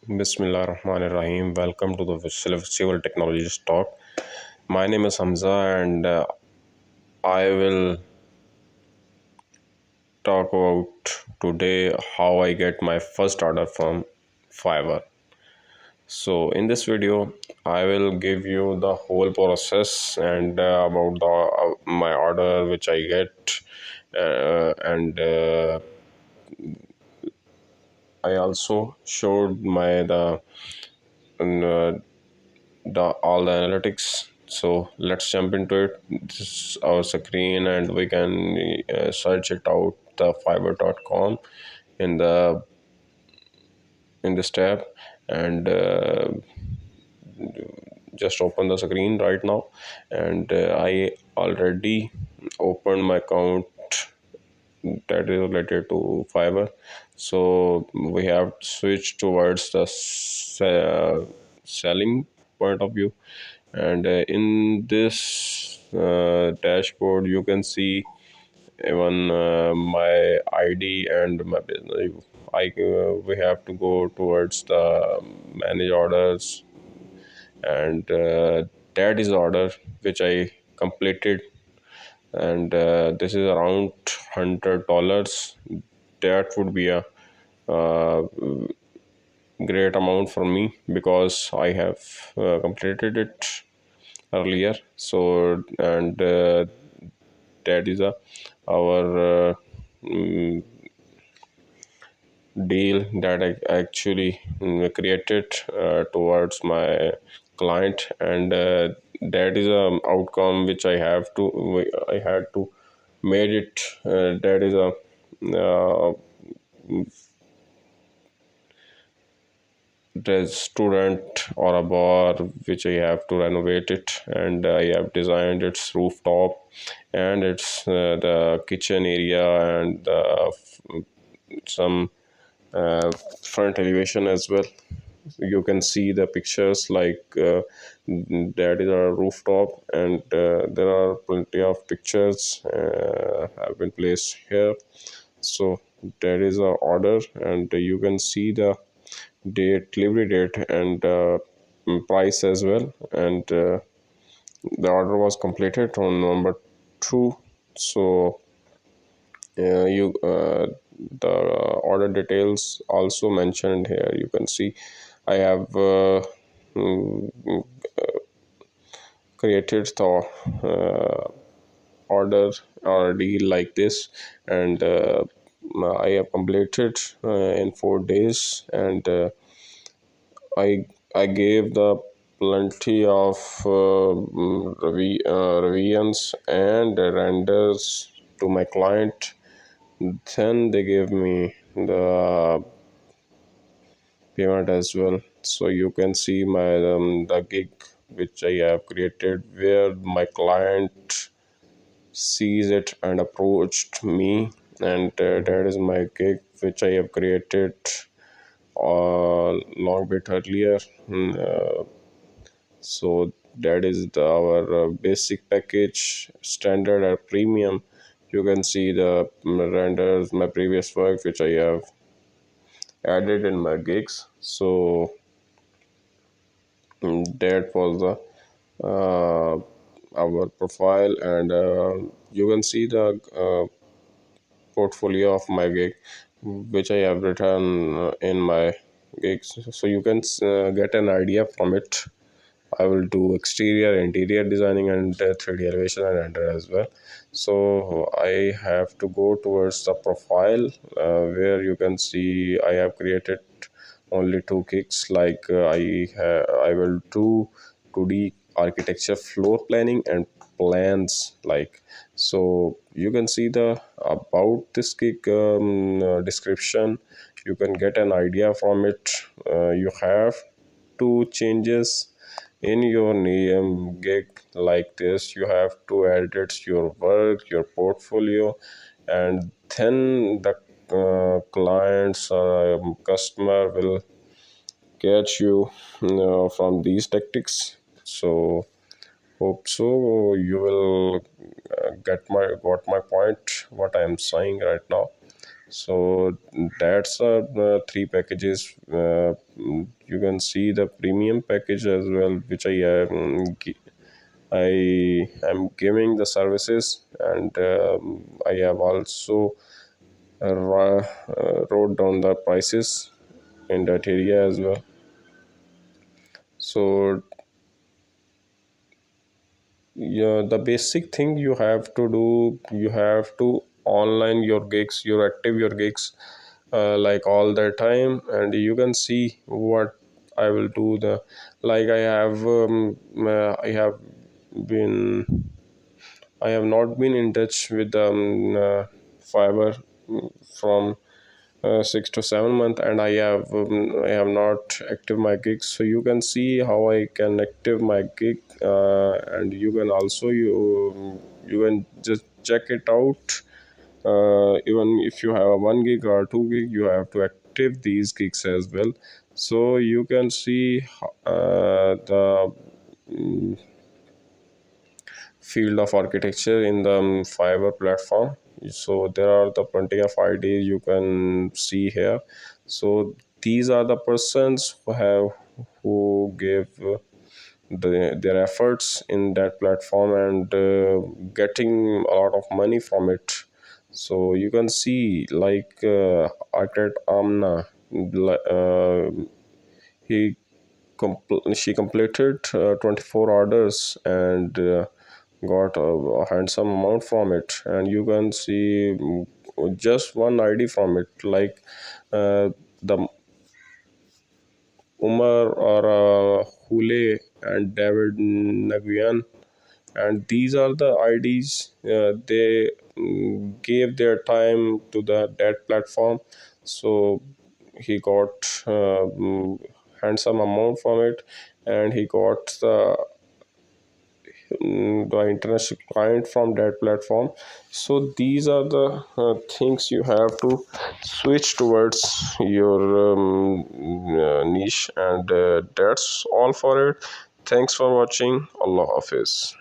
Bismillah Rahman Rahim. Welcome to the Civil Technologies Talk. My name is Hamza, and I will talk about today how I get my first order from Fiverr. So, in this video, I will give you the whole process and about my order which I get, and I also showed my uh, the all the analytics. So let's jump into it. This is our screen, and we can search it out, the fiverr.com, in the in this tab, and just open the screen right now. And I already opened my account that is related to Fiverr. So we have switched towards the selling point of view, and in this dashboard you can see even my ID and my business. We have to go towards the manage orders, and that is the order which I completed, and this is around $100. That would be a uh, great amount for me because I have completed it earlier. So, and that is our mm, deal that I actually created towards my client, and that is a outcome which I had to made it. That is a uh, restaurant or a bar which I have to renovate it, and I have designed its rooftop and its the kitchen area, and some front elevation as well. You can see the pictures like that is our rooftop, and there are plenty of pictures have been placed here. So that is our order, and you can see the date, delivery date, and price as well. And the order was completed on November 2. So you the order details also mentioned here. You can see I have mm, created the order or deal like this, and I have completed in 4 days, and I gave the plenty of revisions and renders to my client. Then they gave me the payment as well. So you can see my the gig which I have created, where my client sees it and approached me, and that is my gig which I have created long bit earlier. So that is our basic package, standard or premium. You can see the renders, my previous work which I have added in my gigs. So that was the our profile, and you can see the portfolio of my gig which I have written in my gigs, so you can get an idea from it. I will do exterior, interior designing, and 3D elevation and render as well. So I have to go towards the profile, where you can see I have created only two kicks. Like I will do 2D architecture, floor planning, and plans. Like, so you can see the about this kick description. You can get an idea from it. You have two changes in your name gig like this. You have to edit your work, your portfolio, and then the clients or customer will catch you from these tactics. So hope so you will got my point what I am saying right now. So that's three packages. You can see the premium package as well, which I am giving the services, and I have also wrote down the prices in that area as well. So yeah, the basic thing you have to do, you have to online your gigs, you active your gigs like all the time, and you can see what I will do. The like I have been I have not been in touch with fiverr from 6 to 7 months, and I have not active my gigs. So you can see how I can active my gig, and you can also you can just check it out. Even if you have a 1 gig or 2 gig, you have to active these gigs as well. So you can see the field of architecture in the fiverr platform. So there are the plenty of ideas you can see here. So these are the persons who gave their efforts in that platform, and getting a lot of money from it. So you can see like architect Amna, he she completed 24 orders, and got a handsome amount from it. And you can see just one ID from it, like the Umar or Hule and David Nguyen, and these are the IDs. They gave their time to the that platform. So he got handsome amount from it, and he got the international client from that platform. So these are the things you have to switch towards your niche, and that's all for it. Thanks for watching. Allah Hafiz.